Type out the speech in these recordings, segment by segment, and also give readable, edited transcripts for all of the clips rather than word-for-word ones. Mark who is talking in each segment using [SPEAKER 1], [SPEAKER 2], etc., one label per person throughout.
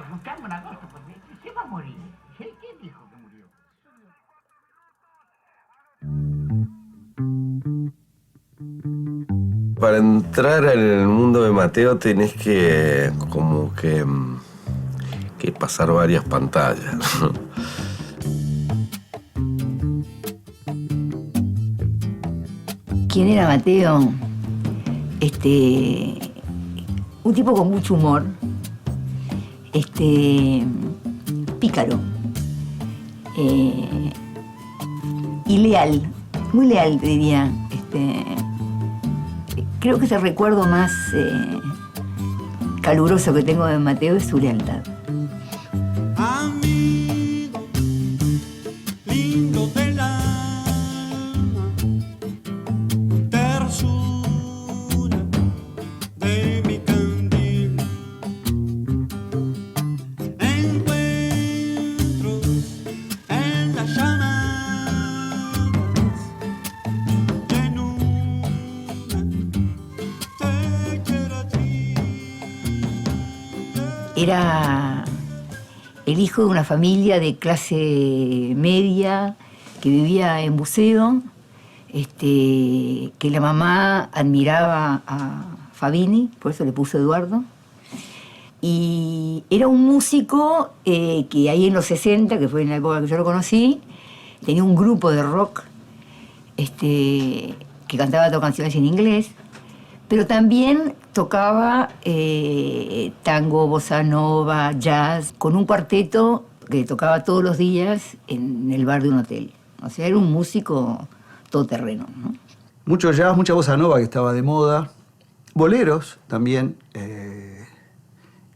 [SPEAKER 1] escuchame una cosa, pues, se va a morir. ¿Quién dijo que murió?
[SPEAKER 2] Para entrar en el mundo de Mateo tenés que pasar varias pantallas.
[SPEAKER 3] ¿Quién era Mateo? Un tipo con mucho humor, pícaro y leal, muy leal, te diría. Creo que es el recuerdo más caluroso que tengo de Mateo es su lealtad.
[SPEAKER 4] Amigo, lindo del alma, tersura de mi candil, encuentros en las llamadas de luna, te quiero a ti.
[SPEAKER 3] Era el hijo de una familia de clase media que vivía en Buceo, que la mamá admiraba a Fabini, por eso le puso Eduardo. Y era un músico que ahí en los 60, que fue en la época que yo lo conocí, tenía un grupo de rock que cantaba todas canciones en inglés, pero también tocaba tango, bossa nova, jazz, con un cuarteto que tocaba todos los días en el bar de un hotel. O sea, era un músico todoterreno, ¿no?
[SPEAKER 5] Mucho jazz, mucha bossa nova que estaba de moda, boleros también,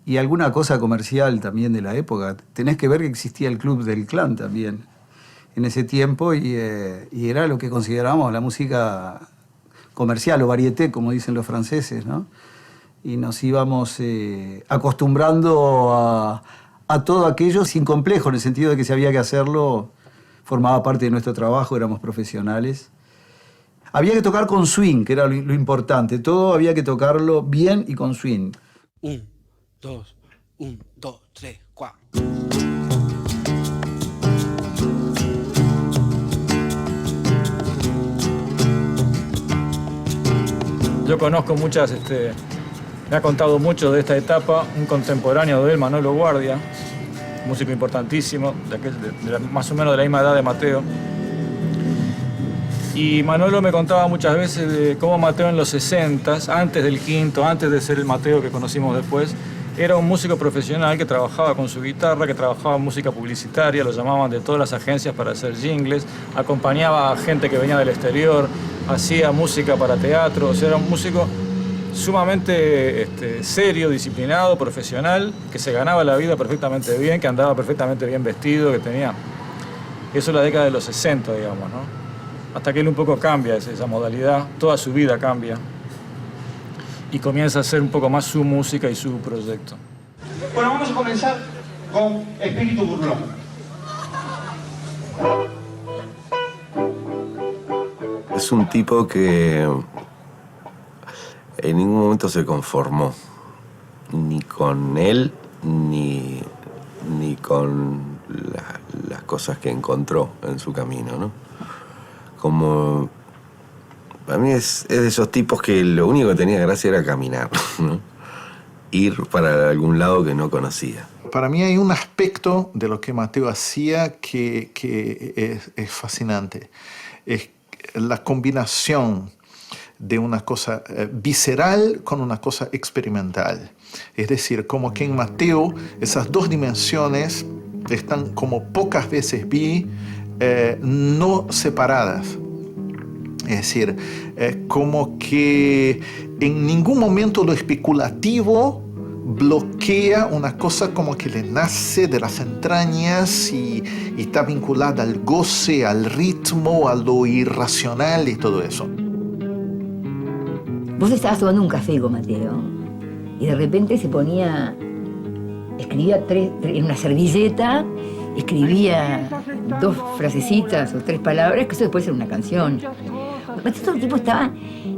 [SPEAKER 5] y alguna cosa comercial también de la época. Tenés que ver que existía el Club del Clan también en ese tiempo y era lo que considerábamos la música comercial o varieté, como dicen los franceses, ¿no? Y nos íbamos acostumbrando a todo aquello sin complejo, en el sentido de que si había que hacerlo, formaba parte de nuestro trabajo, éramos profesionales. Había que tocar con swing, que era lo importante. Todo había que tocarlo bien y con swing.
[SPEAKER 4] 1, 2, 1, 2, 3, 4.
[SPEAKER 6] Yo conozco muchas, me ha contado mucho de esta etapa, un contemporáneo de él, Manolo Guardia, músico importantísimo, más o menos de la misma edad de Mateo. Y Manolo me contaba muchas veces de cómo Mateo en los 60s, antes del Quinto, antes de ser el Mateo que conocimos después, era un músico profesional que trabajaba con su guitarra, que trabajaba en música publicitaria, lo llamaban de todas las agencias para hacer jingles, acompañaba a gente que venía del exterior, hacía música para teatro, o sea, era un músico sumamente serio, disciplinado, profesional, que se ganaba la vida perfectamente bien, que andaba perfectamente bien vestido, que tenía... Eso es la década de los 60, digamos, ¿no? Hasta que él un poco cambia esa modalidad, toda su vida cambia y comienza a hacer un poco más su música y su proyecto.
[SPEAKER 7] Bueno, vamos a comenzar con Espíritu Burlón.
[SPEAKER 2] Es un tipo que en ningún momento se conformó, ni con él, ni con las cosas que encontró en su camino, ¿no? Como... Para mí es de esos tipos que lo único que tenía gracia era caminar, ¿no? Ir para algún lado que no conocía.
[SPEAKER 8] Para mí hay un aspecto de lo que Mateo hacía que es fascinante. Es la combinación de una cosa visceral con una cosa experimental. Es decir, como que en Mateo esas dos dimensiones están como pocas veces vi no separadas. Es decir, como que en ningún momento lo especulativo bloquea una cosa como que le nace de las entrañas y está vinculada al goce, al ritmo, a lo irracional y todo eso.
[SPEAKER 3] Vos estabas tomando un café con Mateo y de repente se ponía, escribía en una servilleta, escribía 2 frasecitas o 3 palabras, que eso después era una canción. Todo el tipo estaba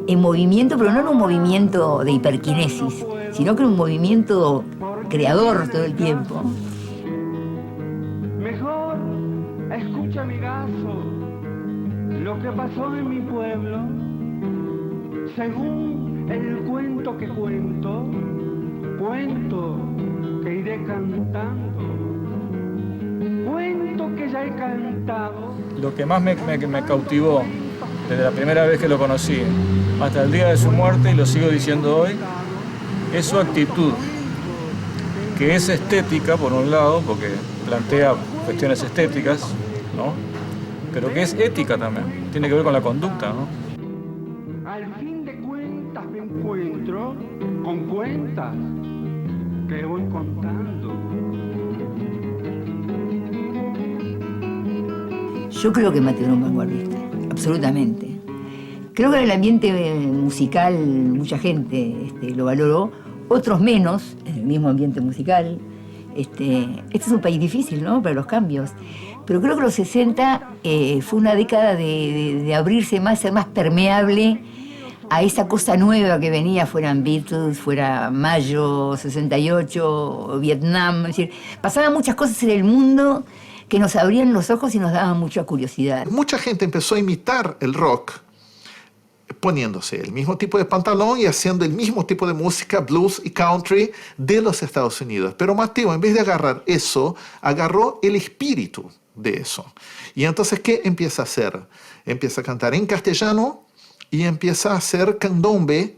[SPEAKER 3] en movimiento, pero no era un movimiento de hiperquinesis, sino que era un movimiento creador todo el tiempo.
[SPEAKER 9] Mejor escucha, amigazo, lo que pasó en mi pueblo. Según el cuento que cuento que iré cantando, cuento que ya he cantado.
[SPEAKER 6] Lo que más me cautivó desde la primera vez que lo conocí hasta el día de su muerte, y lo sigo diciendo hoy, es su actitud, que es estética por un lado, porque plantea cuestiones estéticas, ¿no? Pero que es ética también, tiene que ver con la conducta, ¿no?
[SPEAKER 9] Al fin de cuentas me encuentro con cuentas que voy contando.
[SPEAKER 3] Yo creo que Mateo era un vanguardista, absolutamente. Creo que en el ambiente musical mucha gente lo valoró, otros menos, en el mismo ambiente musical. Este es un país difícil, ¿no?, para los cambios. Pero creo que los 60 fue una década de abrirse más, ser más permeable a esa cosa nueva que venía, fueran Beatles, fuera Mayo, 68, Vietnam. Es decir, pasaban muchas cosas en el mundo que nos abrían los ojos y nos daban mucha curiosidad.
[SPEAKER 8] Mucha gente empezó a imitar el rock poniéndose el mismo tipo de pantalón y haciendo el mismo tipo de música, blues y country de los Estados Unidos. Pero Mateo, en vez de agarrar eso, agarró el espíritu de eso. Y entonces, ¿qué empieza a hacer? Empieza a cantar en castellano y empieza a hacer candombe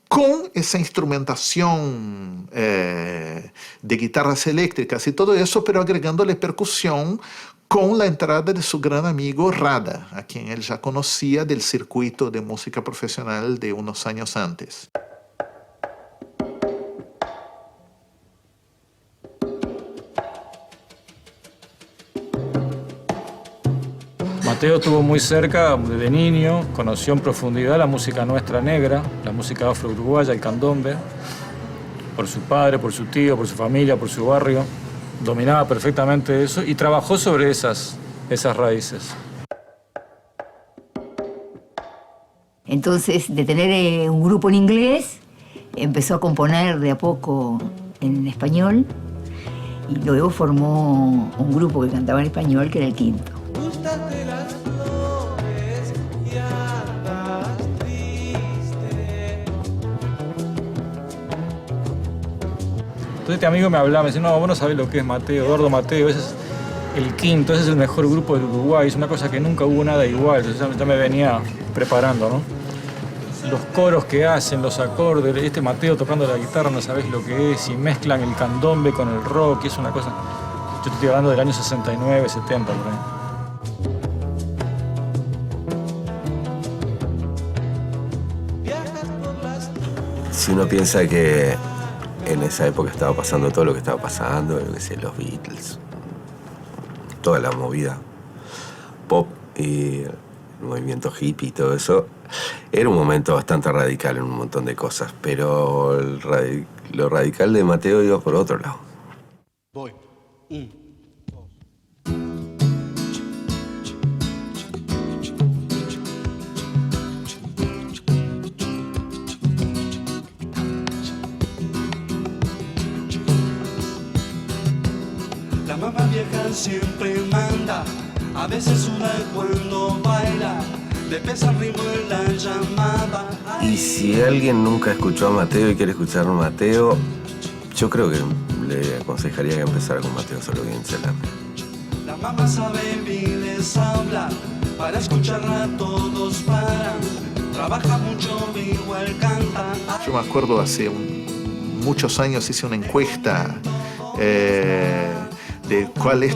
[SPEAKER 8] con esa instrumentación de guitarras eléctricas y todo eso, pero agregándole percusión con la entrada de su gran amigo Rada, a quien él ya conocía del circuito de música profesional de unos años antes.
[SPEAKER 6] Mateo estuvo muy cerca desde niño, conoció en profundidad la música nuestra negra, la música afro-uruguaya, el candombe, por su padre, por su tío, por su familia, por su barrio. Dominaba perfectamente eso y trabajó sobre esas raíces.
[SPEAKER 3] Entonces, de tener un grupo en inglés, empezó a componer de a poco en español y luego formó un grupo que cantaba en español, que era el Quinto.
[SPEAKER 4] Gústate las flores y andas triste.
[SPEAKER 6] Entonces este amigo me hablaba, me decía, no, vos no sabés lo que es Mateo, Eduardo Mateo, ese es el Quinto, ese es el mejor grupo de Uruguay, es una cosa que nunca hubo nada igual, entonces ya me venía preparando, ¿no? Los coros que hacen, los acordes, este Mateo tocando la guitarra, no sabés lo que es, y mezclan el candombe con el rock, es una cosa... Yo te estoy hablando del año 69, 70, por ahí.
[SPEAKER 2] Si uno piensa que en esa época estaba pasando todo lo que estaba pasando, yo qué sé, los Beatles, toda la movida pop y el movimiento hippie y todo eso, era un momento bastante radical en un montón de cosas, pero lo radical de Mateo iba por otro lado.
[SPEAKER 4] Voy. La mamá vieja siempre manda, a veces suda cuando baila, le pesa el ritmo en la llamada.
[SPEAKER 2] Y si alguien nunca escuchó a Mateo y quiere escuchar a Mateo, yo creo que le aconsejaría que empezara con Mateo Solo Bien Salame.
[SPEAKER 4] La mamá sabe bien, les habla, para escucharla todos paran, trabaja mucho, igual canta.
[SPEAKER 8] Yo me acuerdo hace muchos años hice una encuesta de cuál es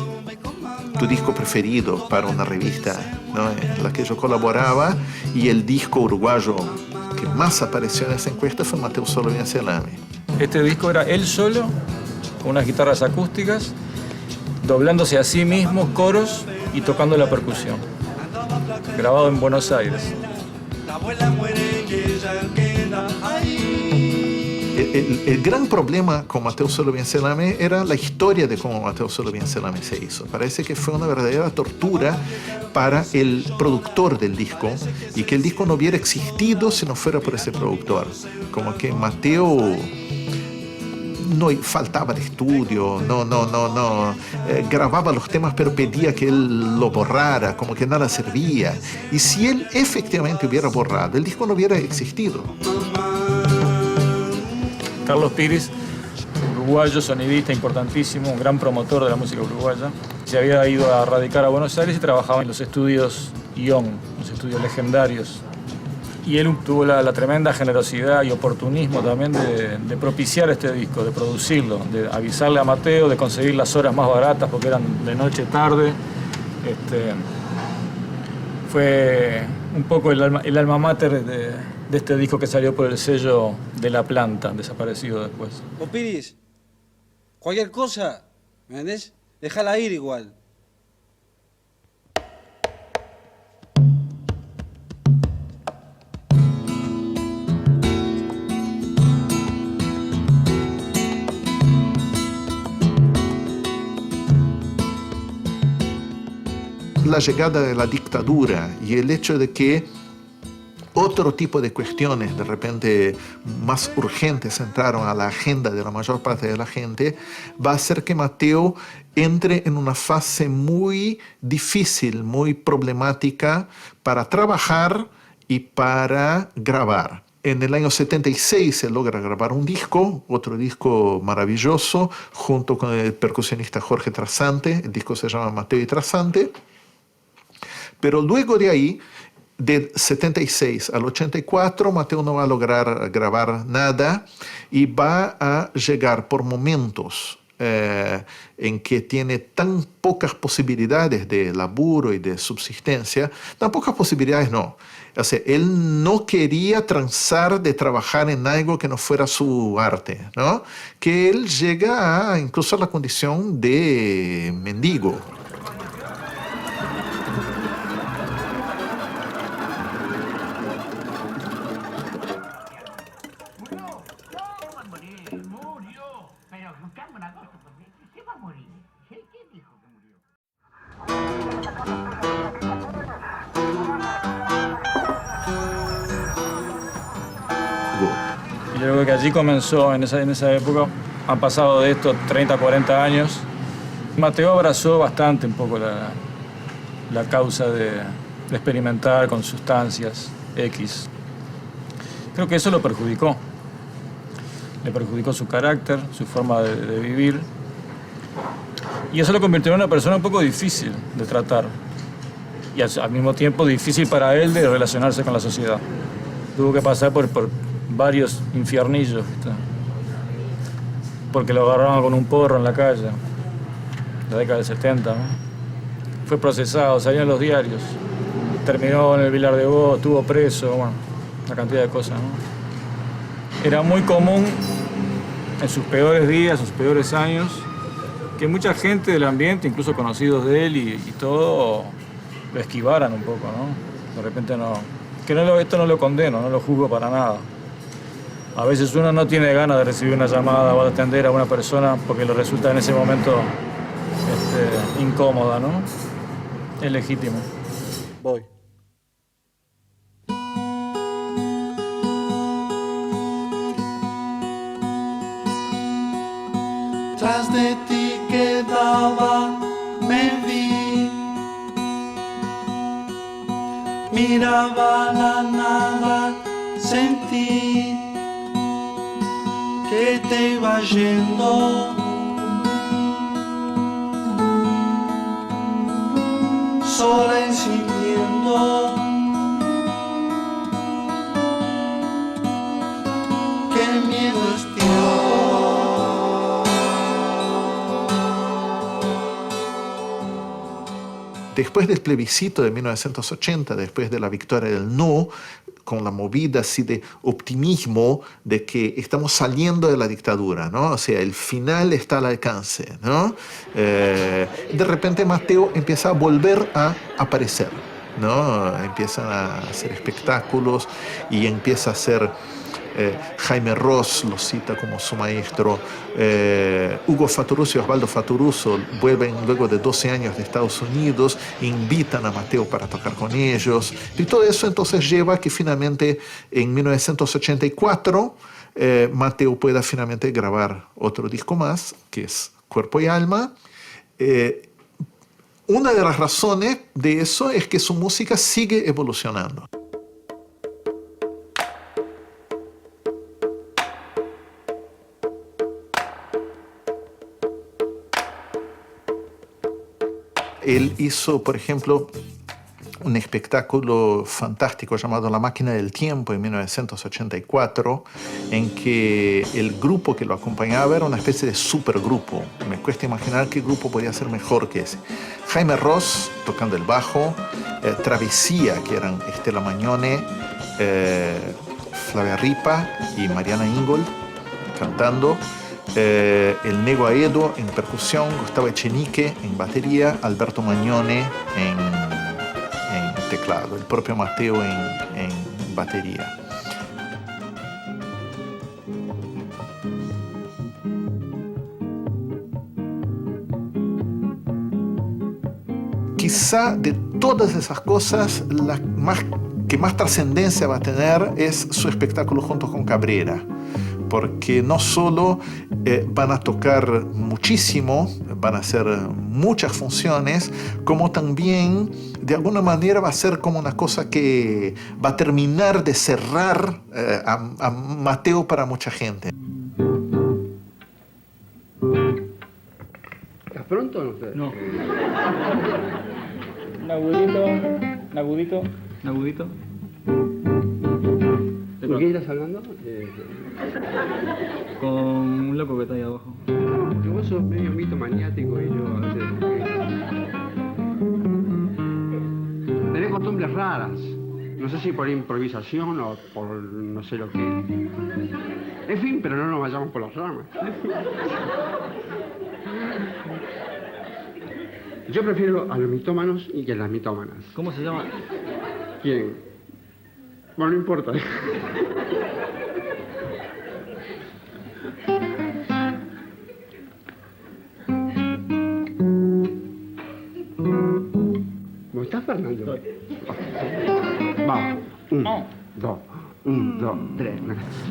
[SPEAKER 8] tu disco preferido para una revista, ¿no?, en la que yo colaboraba, y el disco uruguayo que más apareció en esa encuesta fue Mateo Solo Bien Salame.
[SPEAKER 6] Este disco era él solo, con unas guitarras acústicas, doblándose a sí mismo, coros y tocando la percusión. Grabado en Buenos Aires.
[SPEAKER 4] La abuela muere y ella queda ahí.
[SPEAKER 8] El gran problema con Mateo Solo Bien Salame era la historia de cómo Mateo Solo Bien Salame se hizo. Parece que fue una verdadera tortura para el productor del disco, y que el disco no hubiera existido si no fuera por ese productor. Como que Mateo no faltaba de estudio, no. Grababa los temas pero pedía que él lo borrara, como que nada servía. Y si él efectivamente hubiera borrado, el disco no hubiera existido.
[SPEAKER 6] Carlos Piris, uruguayo, sonidista importantísimo, un gran promotor de la música uruguaya. Se había ido a radicar a Buenos Aires y trabajaba en los estudios ION, los estudios legendarios. Y él tuvo la tremenda generosidad y oportunismo también de propiciar este disco, de producirlo, de avisarle a Mateo, de conseguir las horas más baratas porque eran de noche tarde. Fue un poco el alma mater de este disco que salió por el sello de La Planta, desaparecido después.
[SPEAKER 10] Vos, Piris, cualquier cosa, ¿me entendés? Déjala ir igual.
[SPEAKER 8] La llegada de la dictadura y el hecho de que otro tipo de cuestiones de repente más urgentes entraron a la agenda de la mayor parte de la gente, va a hacer que Mateo entre en una fase muy difícil, muy problemática para trabajar y para grabar. En el año 76 se logra grabar un disco, otro disco maravilloso, junto con el percusionista Jorge Trasante. El disco se llama Mateo y Trasante. Pero luego de ahí, del 76 al 84, Mateo no va a lograr grabar nada y va a llegar por momentos en que tiene tan pocas posibilidades de laburo y de subsistencia. Tan pocas posibilidades no. O sea, él no quería transar de trabajar en algo que no fuera su arte, ¿no? Que él llega incluso a la condición de mendigo.
[SPEAKER 6] Y yo creo que allí comenzó, en esa época, han pasado de estos 30, 40 años. Mateo abrazó bastante un poco la causa de experimentar con sustancias X. Creo que eso lo perjudicó. Le perjudicó su carácter, su forma de vivir. Y eso lo convirtió en una persona un poco difícil de tratar. Y al mismo tiempo difícil para él de relacionarse con la sociedad. Tuvo que pasar por varios infiernillos, ¿viste? Porque lo agarraban con un porro en la calle, la década del 70, ¿no? Fue procesado, salió en los diarios, terminó en el Vilar de Bo, estuvo preso, bueno, una cantidad de cosas, ¿no? Era muy común en sus peores días, sus peores años, que mucha gente del ambiente, incluso conocidos de él y todo, lo esquivaran un poco, ¿no? De repente no... esto no lo condeno, no lo juzgo para nada. A veces uno no tiene ganas de recibir una llamada o de atender a una persona porque le resulta en ese momento incómoda, ¿no? Es legítimo.
[SPEAKER 10] Voy.
[SPEAKER 4] Tras de ti quedaba, me vi. Miraba la nada, sentí que te iba yendo. Sola incidiendo. Qué miedo es
[SPEAKER 8] Después del plebiscito de 1980, después de la victoria del no, con la movida así de optimismo de que estamos saliendo de la dictadura, ¿no? O sea, el final está al alcance, ¿no? De repente Mateo empieza a volver a aparecer, ¿no? Empiezan a hacer espectáculos y empieza a hacer... Jaime Ross lo cita como su maestro. Hugo Fattoruso y Osvaldo Fattoruso vuelven luego de 12 años de Estados Unidos, invitan a Mateo para tocar con ellos. Y todo eso entonces lleva a que finalmente en 1984 Mateo pueda finalmente grabar otro disco más, que es Cuerpo y Alma. Una de las razones de eso es que su música sigue evolucionando. Él hizo, por ejemplo, un espectáculo fantástico llamado La Máquina del Tiempo en 1984, en que el grupo que lo acompañaba era una especie de supergrupo. Me cuesta imaginar qué grupo podía ser mejor que ese. Jaime Ross tocando el bajo, Travesía, que eran Estela Magnone, Flavia Ripa y Mariana Ingold cantando, el Nego Aedo en percusión, Gustavo Echenique en batería, Alberto Magnone en teclado, el propio Mateo en batería. Quizá de todas esas cosas, la que más trascendencia va a tener es su espectáculo junto con Cabrera, porque no solo van a tocar muchísimo, van a hacer muchas funciones, como también de alguna manera va a ser como una cosa que va a terminar de cerrar a Mateo para mucha gente.
[SPEAKER 9] ¿Estás pronto o no?
[SPEAKER 6] No. Un agudito, un agudito, un agudito.
[SPEAKER 9] ¿Con quién estás hablando?
[SPEAKER 6] Con un loco que está ahí abajo.
[SPEAKER 9] Porque vos sos medio mito maniático y yo a veces... Tenés costumbres raras. No sé si por improvisación o por no sé lo que. En fin, pero no nos vayamos por las ramas. Yo prefiero a los mitómanos y que a las mitómanas.
[SPEAKER 6] ¿Cómo se llama?
[SPEAKER 9] ¿Quién? Bueno, no importa. ¿Cómo estás, Fernando? Vamos. Un, dos, tres.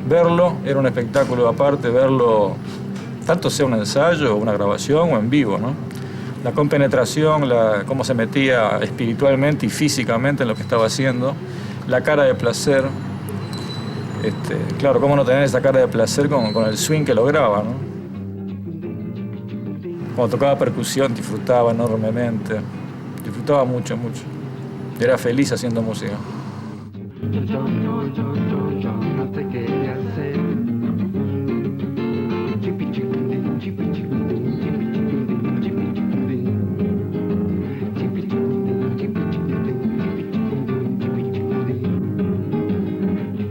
[SPEAKER 6] Verlo era un espectáculo aparte, verlo, tanto sea un ensayo, una grabación o en vivo, ¿no? La compenetración, cómo se metía espiritualmente y físicamente en lo que estaba haciendo, la cara de placer. Claro, cómo no tener esa cara de placer con el swing que lograba, ¿no? Cuando tocaba percusión disfrutaba enormemente, disfrutaba mucho, mucho. Era feliz haciendo música.
[SPEAKER 9] Yo no te quería hacer.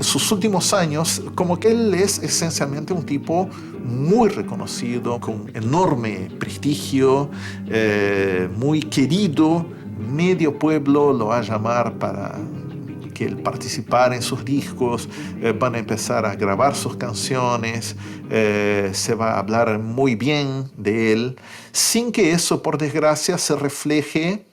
[SPEAKER 8] Sus últimos años, como que él es esencialmente un tipo muy reconocido, con enorme prestigio, muy querido. Medio pueblo lo va a llamar para que él participara en sus discos, van a empezar a grabar sus canciones, se va a hablar muy bien de él, sin que eso, por desgracia, se refleje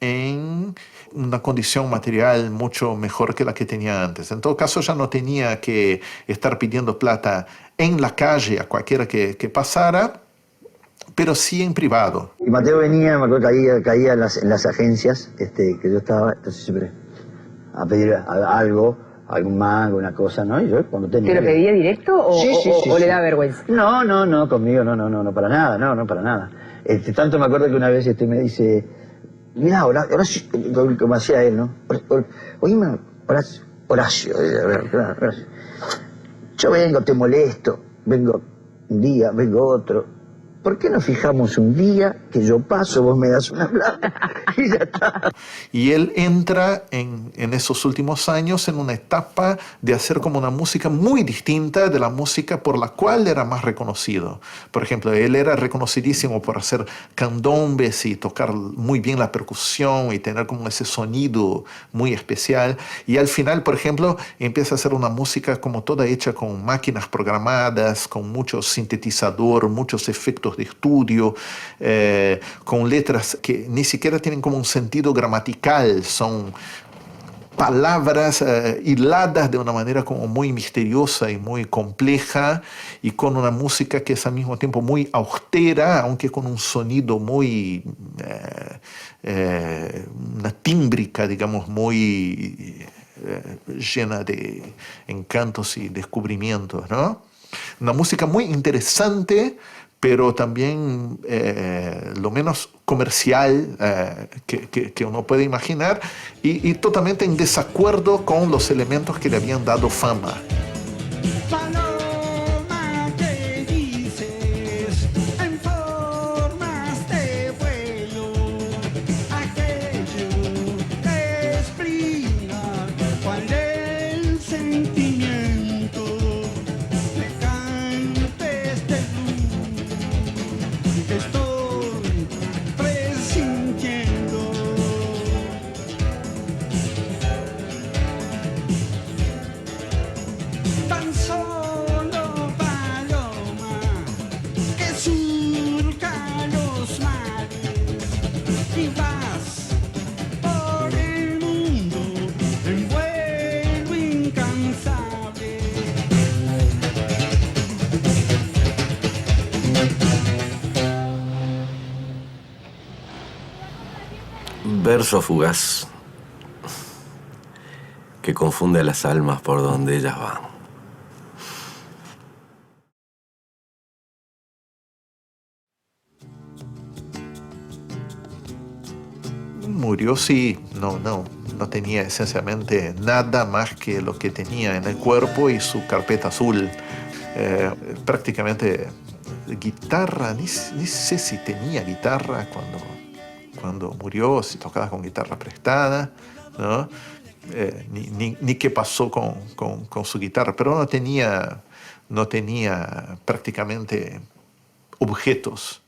[SPEAKER 8] en una condición material mucho mejor que la que tenía antes. En todo caso, ya no tenía que estar pidiendo plata en la calle a cualquiera que pasara, pero sí en privado.
[SPEAKER 11] Y Mateo venía, me acuerdo que caía en las agencias que yo estaba, entonces siempre a pedir algo, algún mango, una cosa, ¿no? Y yo cuando tenía...
[SPEAKER 12] ¿Te lo pedía directo o,
[SPEAKER 11] sí,
[SPEAKER 12] o le da vergüenza?
[SPEAKER 11] No, conmigo no, para nada, no, para nada. Tanto me acuerdo que una vez me dice, mirá, Horacio, como hacía él, ¿no? Oíme, Horacio, yo vengo, te molesto, vengo un día, vengo otro. ¿Por qué no fijamos un día que yo paso, vos me das una plata y ya está?
[SPEAKER 8] Y él entra en esos últimos años en una etapa de hacer como una música muy distinta de la música por la cual era más reconocido. Por ejemplo, él era reconocidísimo por hacer candombes y tocar muy bien la percusión y tener como ese sonido muy especial. Y al final, por ejemplo, empieza a hacer una música como toda hecha con máquinas programadas, con mucho sintetizador, muchos efectos de estudio, con letras que ni siquiera tienen como un sentido gramatical, son palabras hiladas de una manera como muy misteriosa y muy compleja, y con una música que es al mismo tiempo muy austera, aunque con un sonido muy, una tímbrica, digamos, muy llena de encantos y descubrimientos, ¿no? Una música muy interesante, pero también lo menos comercial que uno puede imaginar, y totalmente en desacuerdo con los elementos que le habían dado fama.
[SPEAKER 2] Verso fugaz que confunde a las almas por donde ellas van.
[SPEAKER 8] Murió, sí, no tenía esencialmente nada más que lo que tenía en el cuerpo y su carpeta azul. Prácticamente guitarra, ni sé si tenía guitarra cuando murió, si tocaba con guitarra prestada, ¿no? Ni qué pasó con su guitarra, pero no tenía prácticamente objetos.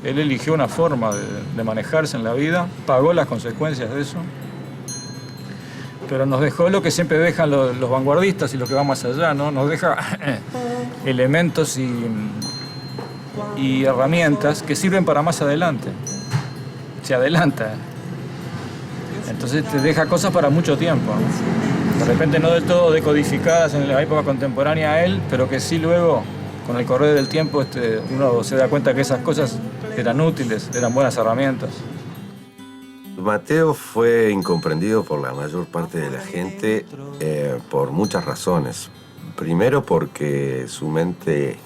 [SPEAKER 6] Él eligió una forma de manejarse en la vida, pagó las consecuencias de eso, pero nos dejó lo que siempre dejan los vanguardistas y lo que va más allá, ¿no? Nos deja elementos y herramientas que sirven para más adelante. Se adelanta. Entonces te deja cosas para mucho tiempo, ¿no? De repente no del todo decodificadas en la época contemporánea a él, pero que sí luego, con el correr del tiempo, uno se da cuenta que esas cosas eran útiles, eran buenas herramientas.
[SPEAKER 2] Mateo fue incomprendido por la mayor parte de la gente por muchas razones. Primero porque su mente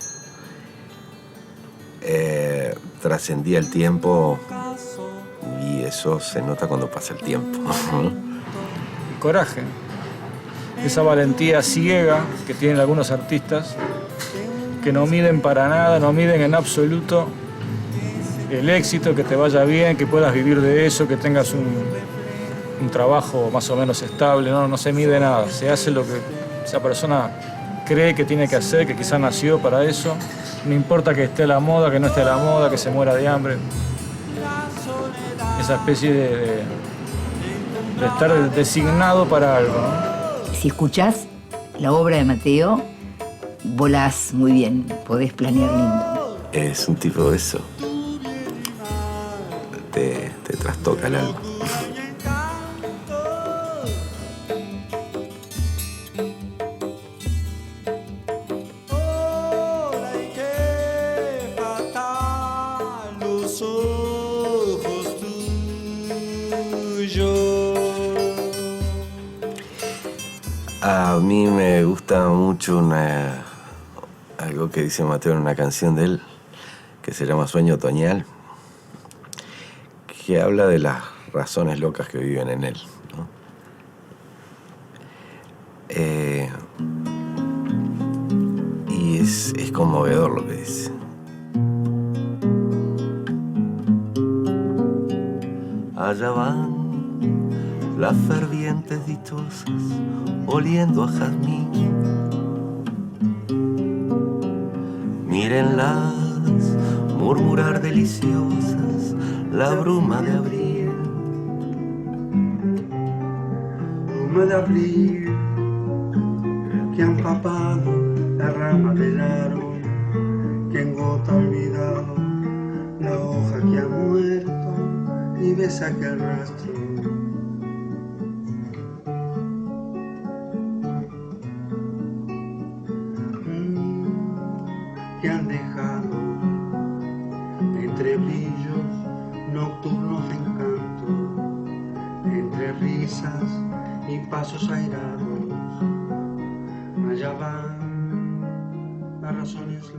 [SPEAKER 2] trascendía el tiempo, y eso se nota cuando pasa el tiempo.
[SPEAKER 6] Coraje, esa valentía ciega que tienen algunos artistas, que no miden para nada, no miden en absoluto el éxito, que te vaya bien, que puedas vivir de eso, que tengas un trabajo más o menos estable, no se mide nada, se hace lo que esa persona cree que tiene que hacer, que quizá nació para eso, no importa que esté a la moda, que no esté a la moda, que se muera de hambre. Esa especie de estar designado para algo, ¿no?
[SPEAKER 3] Si escuchás la obra de Mateo, volás muy bien, podés planear lindo.
[SPEAKER 2] Es un tipo de eso. Te trastoca el alma. A mí me gusta mucho algo que dice Mateo en una canción de él, que se llama Sueño Otoñal, que habla de las razones locas que viven en él, ¿no? Y es conmovedor lo que dice. Allá van las fervientes dichosas, oliendo a jazmín. Mírenlas murmurar deliciosas la bruma de abril.
[SPEAKER 4] Bruma de abril que ha empapado la rama del aro, que en gota olvidado la hoja que ha muerto y besa aquel rastro. Que han dejado entre brillos nocturnos de encanto, entre risas y pasos airados. Allá van las razones.